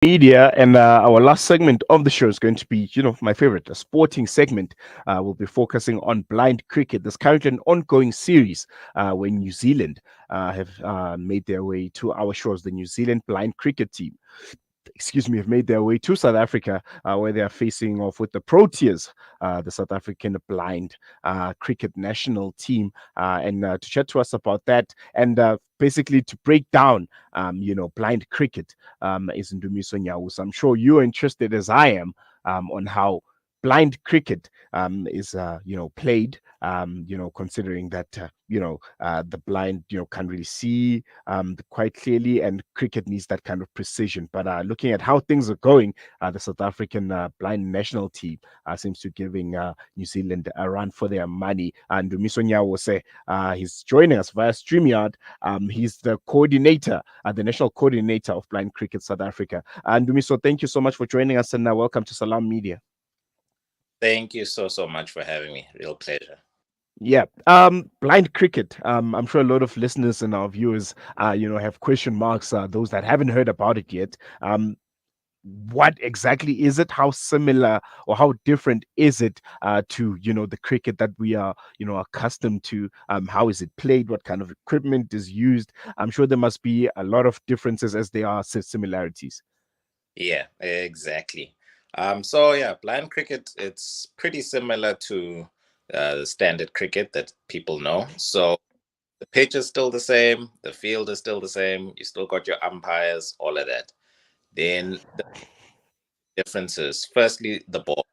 Media, and our last segment of the show is going to be, my favorite, a sporting segment. We'll be focusing on blind cricket. There's currently an ongoing series where New Zealand have made their way to our shores. The New Zealand blind cricket team, have made their way to South Africa, where they are facing off with the Proteas, the South African blind cricket national team. And to chat to us about that and basically to break down, blind cricket is Ndumiso Nyawose. I'm sure you're interested as I am on how blind cricket is, played. Considering that the blind can't really see quite clearly, and cricket needs that kind of precision. But looking at how things are going, the South African blind national team seems to be giving New Zealand a run for their money. And Ndumiso Nyawose, he's joining us via StreamYard. He's the coordinator, the national coordinator of blind cricket South Africa. And Ndumiso, thank you so much for joining us, and welcome to Salam Media. Thank you so much for having me. Real pleasure. Yeah. Blind cricket. I'm sure a lot of listeners and our viewers, have question marks. Those that haven't heard about it yet. What exactly is it? How similar or how different is it to the cricket that we are accustomed to? How is it played? What kind of equipment is used? I'm sure there must be a lot of differences as there are similarities. Yeah, exactly. So yeah, blind cricket, it's pretty similar to the standard cricket that people know. So the pitch is still the same, the field is still the same, you still got your umpires, all of that. Then the differences, firstly, the ball.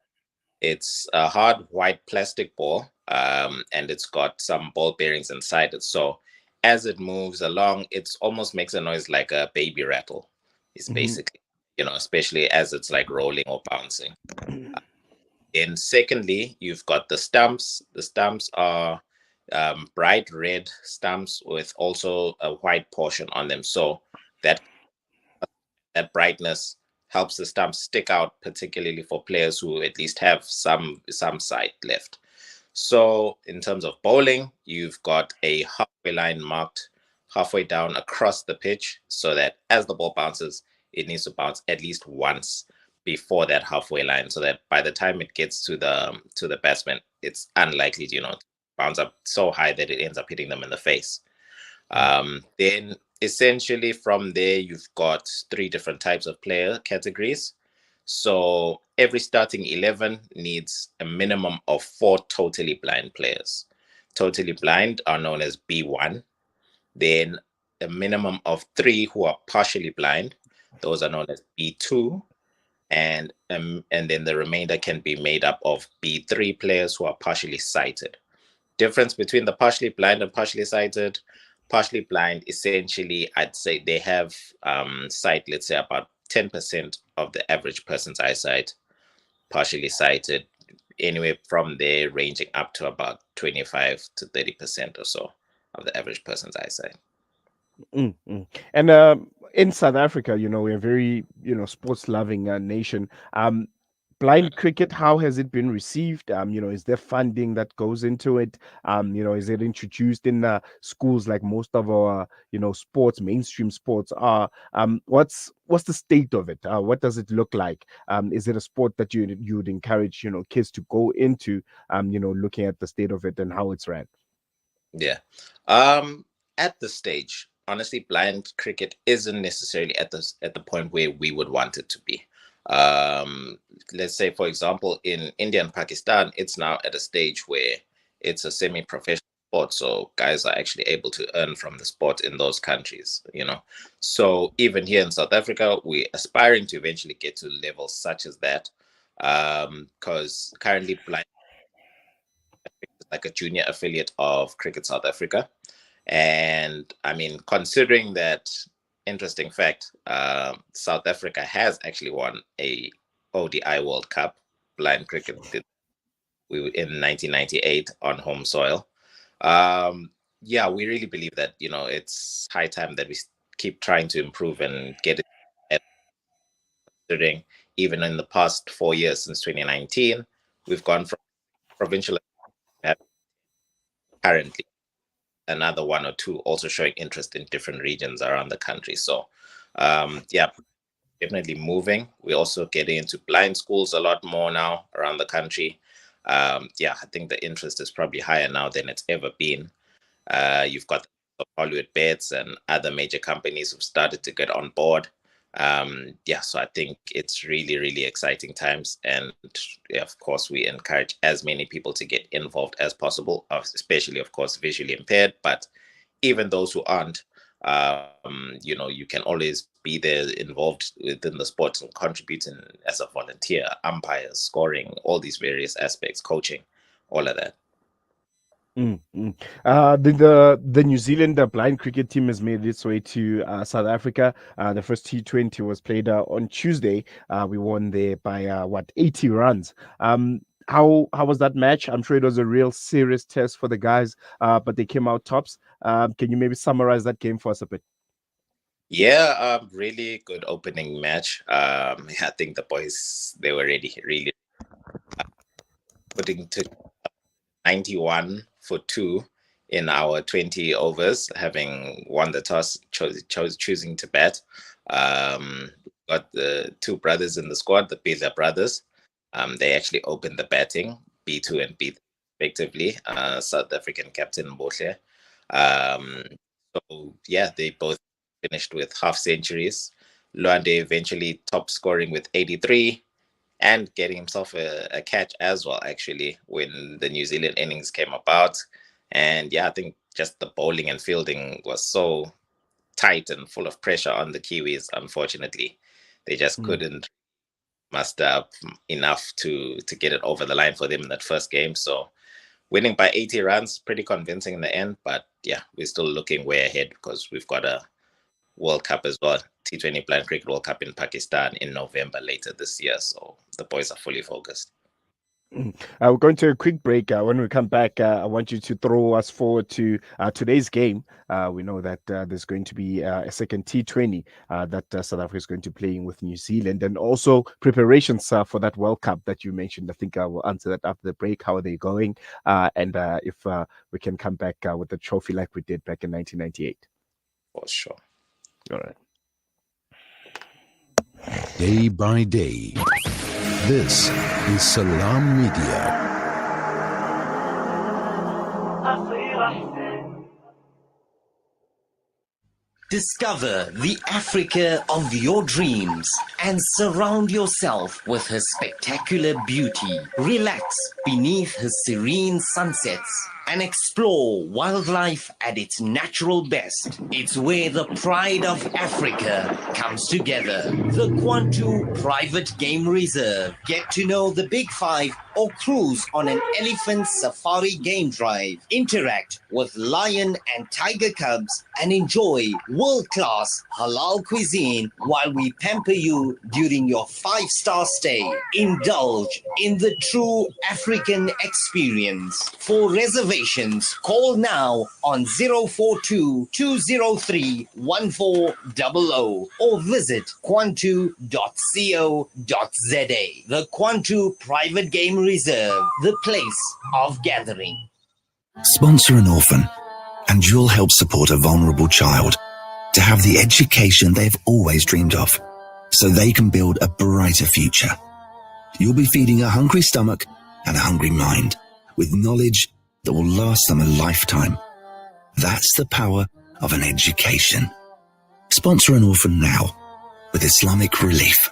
It's a hard white plastic ball, and it's got some ball bearings inside it. So as it moves along, it almost makes a noise like a baby rattle. It's Mhm. basically, especially as it's like rolling or bouncing. And secondly, you've got the stumps. The stumps are bright red stumps with also a white portion on them. So that that brightness helps the stumps stick out, particularly for players who at least have some sight left. So in terms of bowling, you've got a halfway line marked halfway down across the pitch, so that as the ball bounces, it needs to bounce at least once before that halfway line, so that by the time it gets to the batsman, it's unlikely to bounce up so high that it ends up hitting them in the face. Then essentially from there, you've got three different types of player categories. So every starting 11 needs a minimum of four totally blind players. Totally blind are known as B1. Then a minimum of three who are partially blind. Those are known as B2. And then the remainder can be made up of B3 players who are partially sighted. Difference between the partially blind and partially sighted: partially blind, essentially I'd say they have sight, let's say about 10% of the average person's eyesight. Partially sighted, anywhere from there ranging up to about 25 to 30% or so of the average person's eyesight. Mm, mm. And in South Africa, we're a very, sports loving nation. Blind cricket, how has it been received? Is there funding that goes into it? Is it introduced in schools like most of our, sports, mainstream sports are? What's the state of it? What does it look like? Is it a sport that you'd encourage, kids to go into? Looking at the state of it and how it's ran. Yeah. Um, at this stage, honestly, blind cricket isn't necessarily at the point where we would want it to be. Let's say, for example, in India and Pakistan, it's now at a stage where it's a semi-professional sport, so guys are actually able to earn from the sport in those countries. So even here in South Africa, we're aspiring to eventually get to levels such as that, because currently blind is like a junior affiliate of Cricket South Africa. And I mean, considering that interesting fact, South Africa has actually won a ODI World Cup. Blind cricket did we were in 1998 on home soil. Yeah, we really believe that it's high time that we keep trying to improve and get it. Considering even in the past 4 years since 2019, we've gone from provincial currently another one or two also showing interest in different regions around the country. So, yeah, definitely moving. We're also getting into blind schools a lot more now around the country. Yeah, I think the interest is probably higher now than it's ever been. You've got Hollywood Bets and other major companies who've started to get on board. Yeah, so I think it's really, really exciting times. And yeah, of course, we encourage as many people to get involved as possible, especially, of course, visually impaired. But even those who aren't, you can always be there involved within the sport and contributing as a volunteer, umpires, scoring, all these various aspects, coaching, all of that. The New Zealand blind cricket team has made its way to South Africa. The first T20 was played on Tuesday. We won there by 80 runs. How was that match? I'm sure it was a real serious test for the guys, but they came out tops. Can you maybe summarize that game for us a bit? Yeah, really good opening match. I think the boys, they were ready, really putting to 91 for 2 in our 20 overs, having won the toss, choosing to bat. Got the two brothers in the squad, the Bidla brothers. They actually opened the batting, B2 and B3 respectively, South African captain Mbohle. So yeah, they both finished with half centuries. Luande eventually top scoring with 83 and getting himself a catch as well, actually, when the New Zealand innings came about. And yeah, I think just the bowling and fielding was so tight and full of pressure on the Kiwis. Unfortunately, they just couldn't muster up enough to get it over the line for them in that first game. So winning by 80 runs, pretty convincing in the end. But yeah, we're still looking way ahead because we've got a World Cup as well, T20 Blind Cricket World Cup in Pakistan in November later this year. So the boys are fully focused. We're going to a quick break. When we come back, I want you to throw us forward to today's game. We know that there's going to be a second T20 that South Africa is going to be playing with New Zealand, and also preparations for that World Cup that you mentioned. I think I will answer that after the break. How are they going? And if we can come back with the trophy like we did back in 1998. For sure. All right. Day by day. This is Salam Media. Discover the Africa of your dreams and surround yourself with her spectacular beauty. Relax beneath her serene sunsets and explore wildlife at its natural best. It's where the pride of Africa comes together. The Kwantu Private Game Reserve. Get to know the Big Five or cruise on an elephant safari game drive. Interact with lion and tiger cubs and enjoy world-class halal cuisine while we pamper you during your 5-star stay. Indulge in the true African experience. For reservations, call now on 042 203 1400 or visit kwantu.co.za. The Kwantu Private Game Reserve, the place of gathering. Sponsor an orphan, and you'll help support a vulnerable child to have the education they've always dreamed of, so they can build a brighter future. You'll be feeding a hungry stomach and a hungry mind with knowledge that will last them a lifetime. That's the power of an education. Sponsor an orphan now with Islamic Relief.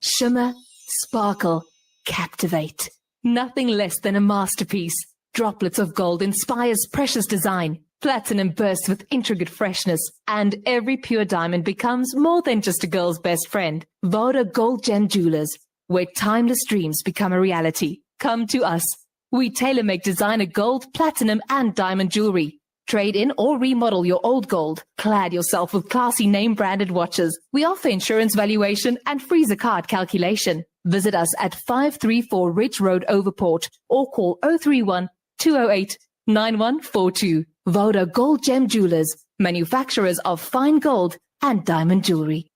Shimmer, sparkle, captivate. Nothing less than a masterpiece. Droplets of gold inspires precious design. Platinum bursts with intricate freshness. And every pure diamond becomes more than just a girl's best friend. Voda Gold Gem Jewelers, where timeless dreams become a reality. Come to us. We tailor-make designer gold, platinum, and diamond jewelry. Trade in or remodel your old gold. Clad yourself with classy name-branded watches. We offer insurance valuation and freezer card calculation. Visit us at 534 Ridge Road, Overport, or call 031 208 9142. Voda Gold Gem Jewelers, manufacturers of fine gold and diamond jewelry.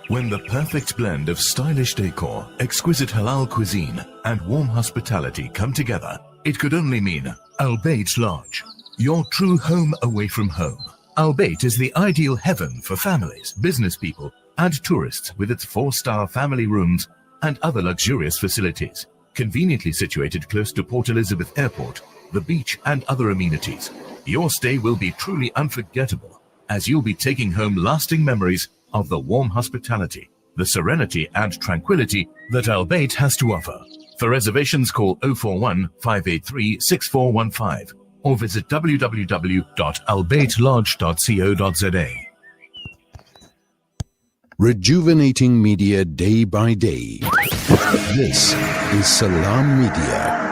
When the perfect blend of stylish decor, exquisite halal cuisine, and warm hospitality come together, it could only mean Al Bayt Lodge, your true home away from home. Albeit is the ideal heaven for families, business people, and tourists with its 4-star family rooms and other luxurious facilities. Conveniently situated close to Port Elizabeth Airport, the beach, and other amenities, your stay will be truly unforgettable, as you'll be taking home lasting memories of the warm hospitality, the serenity and tranquility that Albeit has to offer. For reservations, call 041 583 6415 or visit www.albaitlodge.co.za. Rejuvenating media day by day. This is Salam Media.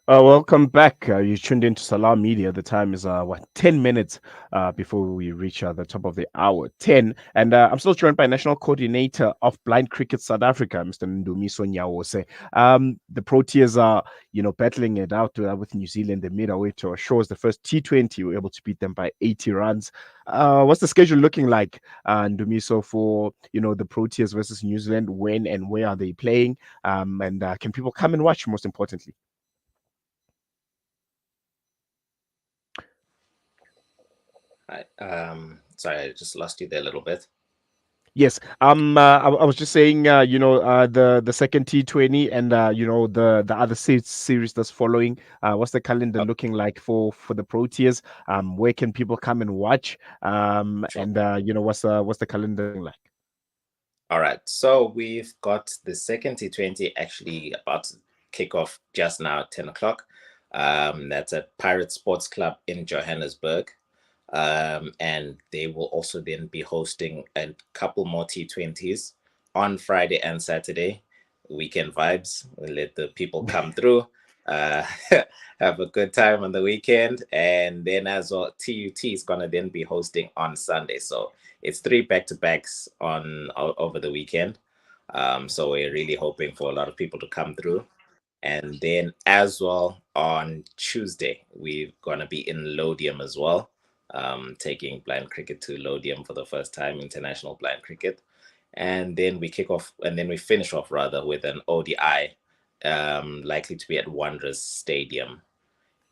Welcome back. You tuned into Salam Media. The time is 10 minutes before we reach the top of the hour, 10. And I'm still joined by National Coordinator of Blind Cricket South Africa, Mr. Ndumiso Nyawose. The Proteas are, battling it out with New Zealand. They made our way to our shores. The first T20, we were able to beat them by 80 runs. What's the schedule looking like, Ndumiso, for the Proteas versus New Zealand? When and where are they playing? And can people come and watch? Most importantly. Sorry, I just lost you there a little bit. Yes. I was just saying, the second T20 and the other series that's following. What's the calendar looking like for the Proteas? Where can people come and watch? Sure. And what's the calendar looking like? All right. So we've got the second T20 actually about to kick off just now at 10 o'clock. That's at Pirate Sports Club in Johannesburg. And they will also then be hosting a couple more T20s on Friday and Saturday. Weekend vibes. We'll let the people come through, have a good time on the weekend. And then as well, TUT is going to then be hosting on Sunday. So it's 3 back-to-backs over the weekend. So we're really hoping for a lot of people to come through. And then as well on Tuesday, we're going to be in Lodium as well. Taking blind cricket to Lodium for the first time, international blind cricket. And then we finish off rather with an ODI, likely to be at Wanderers Stadium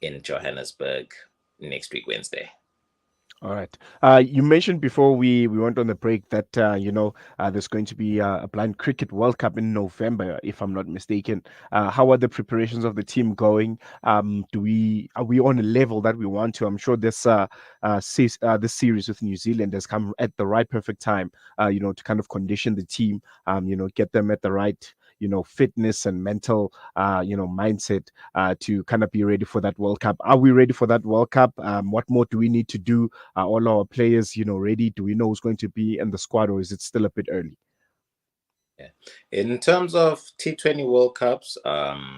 in Johannesburg next week, Wednesday. All right. You mentioned before we went on the break that there's going to be a blind cricket World Cup in November, if I'm not mistaken. How are the preparations of the team going? Are we on a level that we want to? I'm sure this series with New Zealand has come at the right perfect time. To kind of condition the team. Get them at the right fitness and mental, mindset to kind of be ready for that World Cup. Are we ready for that World Cup? What more do we need to do? Are all our players, ready? Do we know who's going to be in the squad, or is it still a bit early? Yeah. In terms of T20 World Cups,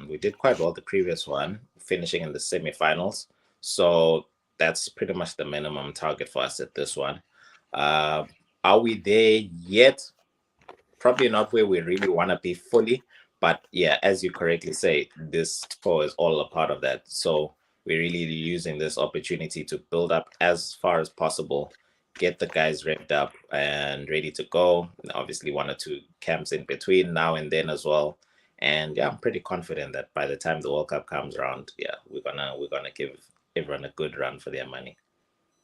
we did quite well the previous one, finishing in the semi-finals. So that's pretty much the minimum target for us at this one. Are we there yet? Probably not where we really want to be fully, but yeah, as you correctly say, this tour is all a part of that. So we're really using this opportunity to build up as far as possible, get the guys revved up and ready to go. Obviously, 1 or 2 camps in between now and then as well. And yeah, I'm pretty confident that by the time the World Cup comes around, yeah, we're gonna give everyone a good run for their money.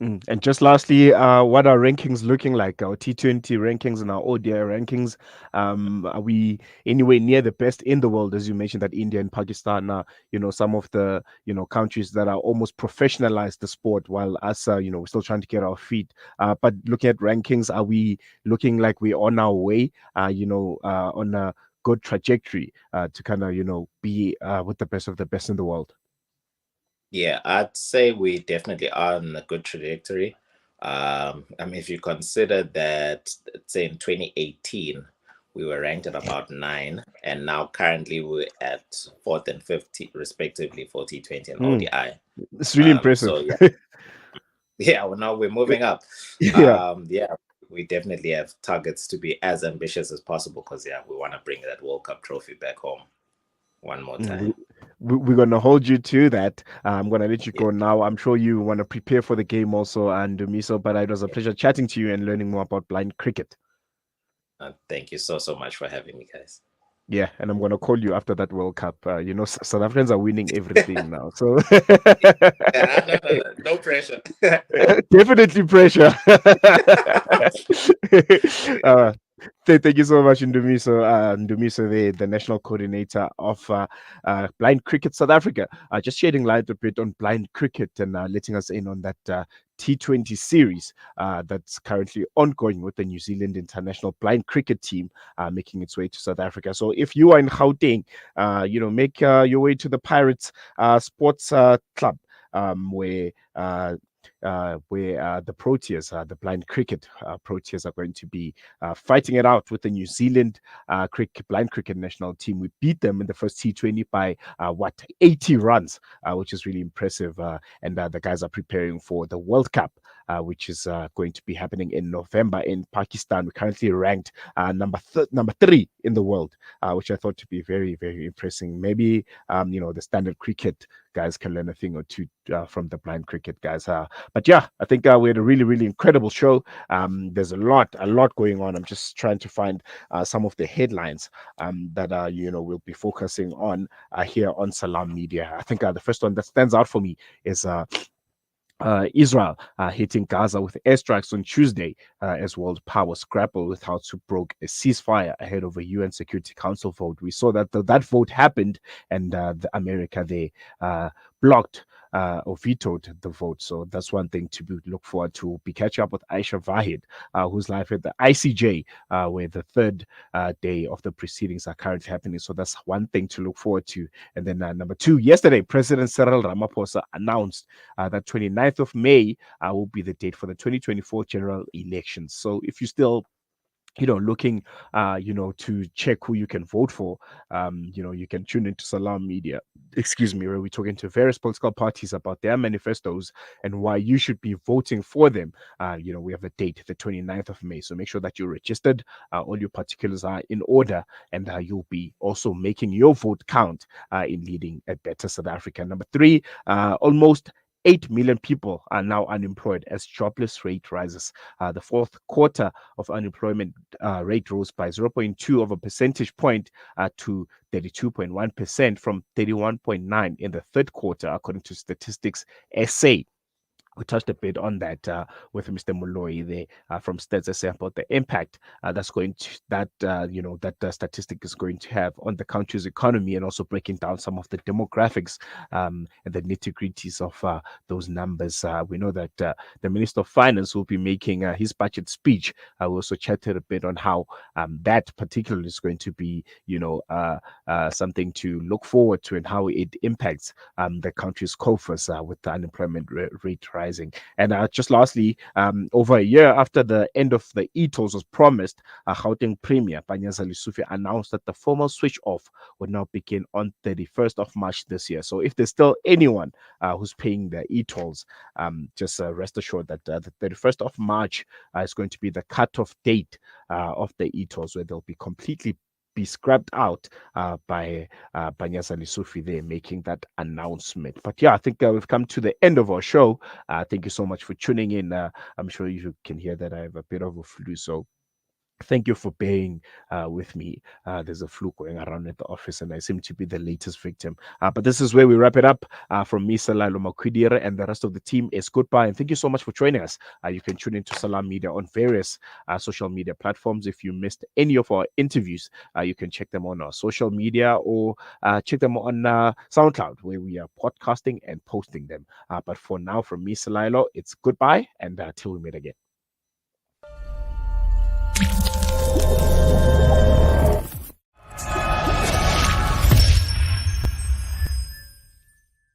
And just lastly, what are rankings looking like? Our T20 rankings and our ODI rankings. Are we anywhere near the best in the world? As you mentioned, that India and Pakistan are, some of the, countries that are almost professionalized the sport, while us, we're still trying to get our feet. But looking at rankings, are we looking like we're on our way, on a good trajectory to kind of, be with the best of the best in the world? Yeah, I'd say we definitely are on a good trajectory. If you consider that, say in 2018, we were ranked at about 9, and now currently we're at 4th and 5th, respectively, for T20 and ODI. It's really impressive. So yeah, well, now we're moving up. Yeah. We definitely have targets to be as ambitious as possible because we want to bring that World Cup trophy back home one more time. We're going to hold you to that. I'm going to let you go now. I'm sure you want to prepare for the game also, and Ndumiso, but it was a pleasure chatting to you and learning more about blind cricket. Thank you so much for having me, guys. Yeah, and I'm going to call you after that World Cup. South Africans are winning everything now. So Yeah, no pressure. definitely pressure. uh, thank you so much, Ndumiso. Ndumiso, the national coordinator of Blind Cricket South Africa, just shedding light a bit on blind cricket and letting us in on that T20 series that's currently ongoing with the New Zealand international blind cricket team making its way to South Africa. So if you are in Gauteng, make your way to the Pirates Sports Club, where the Proteas, the blind cricket Proteas, are going to be fighting it out with the New Zealand blind cricket national team. We beat them in the first T20 by 80 runs, which is really impressive. And the guys are preparing for the World Cup, which is going to be happening in November in Pakistan. We're currently ranked number 3 in the world, which I thought to be very, very impressive. Maybe the standard cricket guys can learn a thing or two from the blind cricket guys. But yeah, I think we had a really, really incredible show. There's a lot going on. I'm just trying to find some of the headlines that we'll be focusing on here on Salam Media. I think the first one that stands out for me is Israel hitting Gaza with airstrikes on Tuesday as world powers grapple with how to broker a ceasefire ahead of a UN Security Council vote. We saw that that vote happened, and America blocked or vetoed the vote. So that's one thing to look forward to. We'll be catching up with Aisha Vahid, who's live at the ICJ, where the third day of the proceedings are currently happening. So that's one thing to look forward to. And then number 2, yesterday, President Cyril Ramaphosa announced that 29th of May will be the date for the 2024 general elections. So if you still looking to check who you can vote for, you can tune into Salam Media, where we're talking to various political parties about their manifestos and why you should be voting for them. We have a date, the 29th of May, so make sure that you're registered, all your particulars are in order, and you'll be also making your vote count in leading a better South Africa. Number 3, almost 8 million people are now unemployed as jobless rate rises. The fourth quarter of unemployment rate rose by 0.2 of a percentage point to 32.1% from 31.9 in the third quarter, according to Statistics SA. We touched a bit on that with Mr. Moloi there from Stats SA about the impact that's going to that statistic is going to have on the country's economy, and also breaking down some of the demographics and the nitty gritties of those numbers. We know that the Minister of Finance will be making his budget speech. We also chatted a bit on how that particularly is going to be, something to look forward to, and how it impacts the country's coffers with the unemployment rate rising. And just lastly, over a year after the end of the e-tolls was promised, Gauteng Premier Panyaza Lesufi announced that the formal switch off would now begin on 31st of March this year. So if there's still anyone who's paying the e-tolls, just rest assured that the 31st of March is going to be the cutoff date of the e-tolls, where they'll be completely scrapped out by Panyaza Lesufi there making that announcement. But yeah, I think we've come to the end of our show. Thank you so much for tuning in. I'm sure you can hear that I have a bit of a flu, so thank you for being with me. There's a flu going around at the office, and I seem to be the latest victim. But this is where we wrap it up. From me, Salalo Makwidire, and the rest of the team is goodbye. And thank you so much for joining us. You can tune into Salam Media on various social media platforms. If you missed any of our interviews, you can check them on our social media, or check them on SoundCloud, where we are podcasting and posting them. But for now, from me, Salalo, it's goodbye, and till we meet again.